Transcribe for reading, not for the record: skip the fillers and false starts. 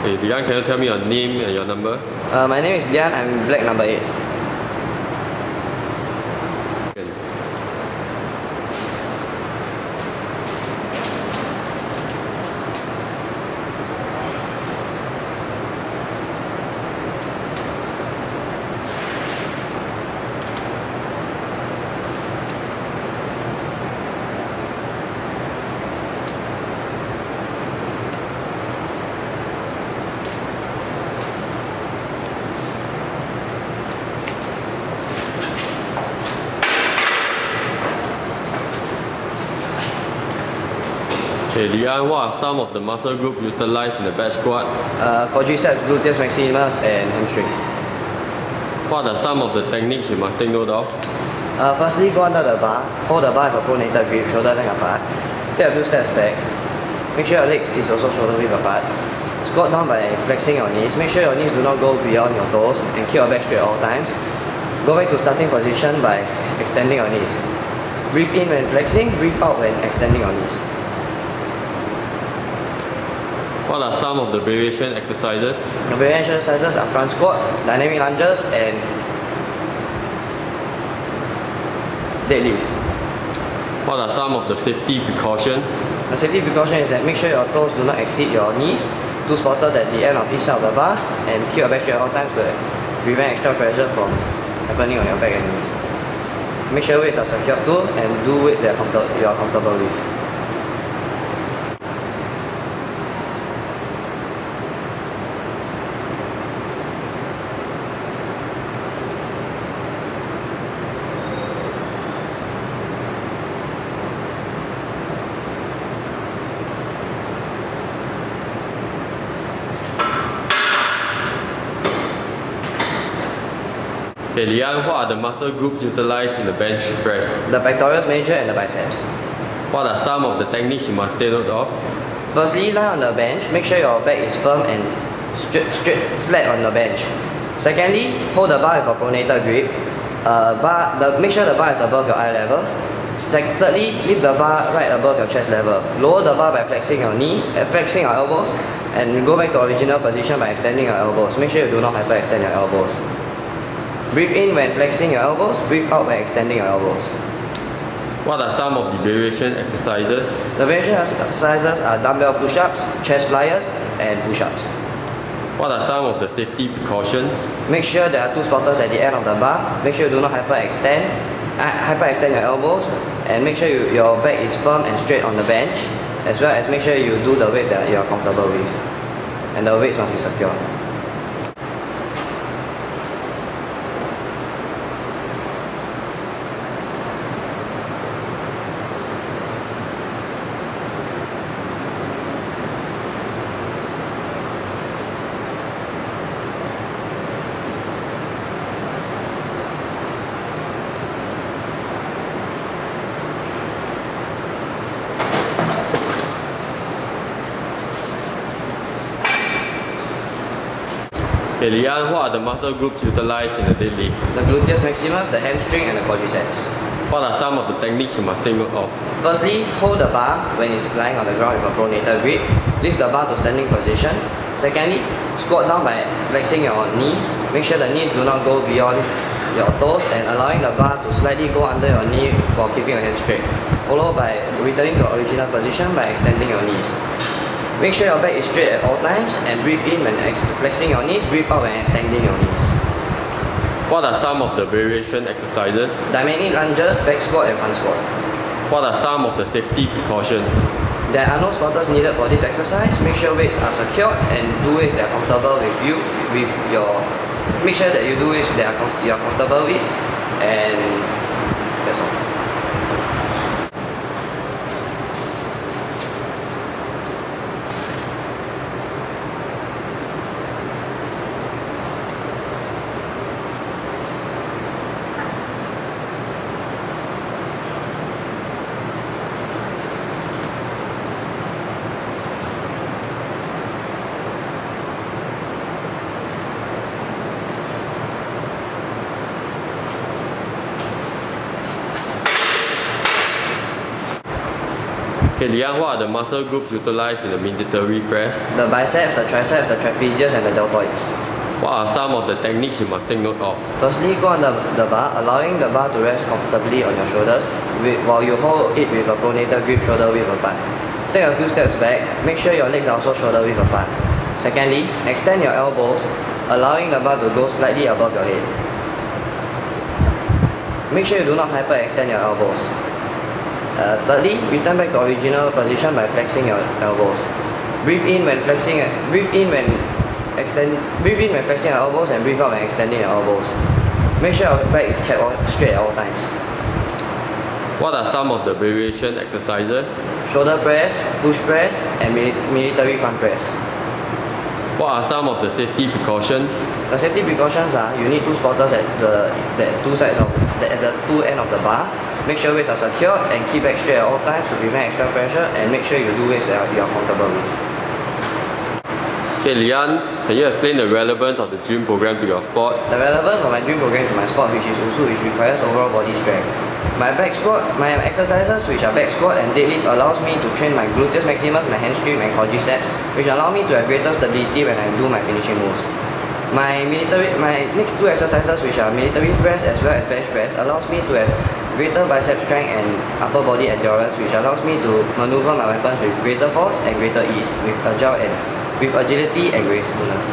Hey, Lian, can you tell me your name and your number? My name is Lian, I'm black number 8. Okay, Lian, what are some of the muscle groups utilized in the bench squat? Quadriceps, gluteus maximus, and hamstring. What are some of the techniques you must take note of? Firstly, go under the bar, hold the bar with a pronator grip, shoulder length apart. Take a few steps back. Make sure your legs is also shoulder width apart. Squat down by flexing your knees. Make sure your knees do not go beyond your toes and keep your back straight at all times. Go back to starting position by extending your knees. Breathe in when flexing, breathe out when extending your knees. What are some of the variation exercises? The variation exercises are front squat, dynamic lunges, and deadlift. What are some of the safety precautions? The safety precaution is that make sure your toes do not exceed your knees, 2 spotters at the end of each side of the bar, and keep your back straight at all times to prevent extra pressure from happening on your back and knees. Make sure weights are secured too, and do weights that you are comfortable with. Okay, Lian, what are the muscle groups utilized in the bench press? The pectoralis major and the biceps. What are some of the techniques you must take note of? Firstly, lie on the bench. Make sure your back is firm and straight flat on the bench. Secondly, hold the bar with a pronator grip. Make sure the bar is above your eye level. Thirdly, lift the bar right above your chest level. Lower the bar by flexing your flexing your elbows, and go back to original position by extending your elbows. Make sure you do not hyperextend your elbows. Breathe in when flexing your elbows, breathe out when extending your elbows. What are some of the variation exercises? The variation exercises are dumbbell push-ups, chest flyers, and push-ups. What are some of the safety precautions? Make sure there are 2 spotters at the end of the bar. Make sure you do not hyperextend your elbows, and make sure your back is firm and straight on the bench, as well as make sure you do the weights that you are comfortable with, and the weights must be secure. Okay, Lian, what are the muscle groups utilized in the deadlift? The gluteus maximus, the hamstring, and the quadriceps. What are some of the techniques you must take note of? Firstly, hold the bar when it's lying on the ground with a pronator grip. Lift the bar to standing position. Secondly, squat down by flexing your knees. Make sure the knees do not go beyond your toes, and allowing the bar to slightly go under your knee while keeping your hands straight. Followed by returning to original position by extending your knees. Make sure your back is straight at all times, and breathe in when flexing your knees, breathe out when extending your knees. What are some of the variation exercises? Dynamic lunges, back squat, and front squat. What are some of the safety precautions? There are no spotters needed for this exercise. Make sure weights are secured and do weights that are comfortable with you, make sure that you do weights that you are comfortable with, and that's all. Okay, Liang, what are the muscle groups utilized in the military press? The biceps, the triceps, the trapezius, and the deltoids. What are some of the techniques you must take note of? Firstly, go on the bar, allowing the bar to rest comfortably on your shoulders while you hold it with a pronator grip shoulder width apart. Take a few steps back, make sure your legs are also shoulder width apart. Secondly, extend your elbows, allowing the bar to go slightly above your head. Make sure you do not hyperextend your elbows. Thirdly, return back to original position by flexing your elbows. Breathe in when flexing your elbows and breathe out when extending your elbows. Make sure your back is kept straight at all times. What are some of the variation exercises? Shoulder press, push press, and military front press. What are some of the safety precautions? The safety precautions are you need two spotters at the two ends of the bar. Make sure weights are secured and keep back straight at all times to prevent extra pressure, and make sure you do weights that you are comfortable with. Okay, Lian, can you explain the relevance of the gym program to your sport? The relevance of my gym program to my sport, which requires overall body strength. My exercises, which are back squat and deadlift, allows me to train my gluteus maximus, my hamstring, and quadriceps, which allow me to have greater stability when I do my finishing moves. My next two exercises, which are military press as well as bench press, allows me to have greater bicep strength and upper body endurance, which allows me to maneuver my weapons with greater force and greater ease, with agility and gracefulness.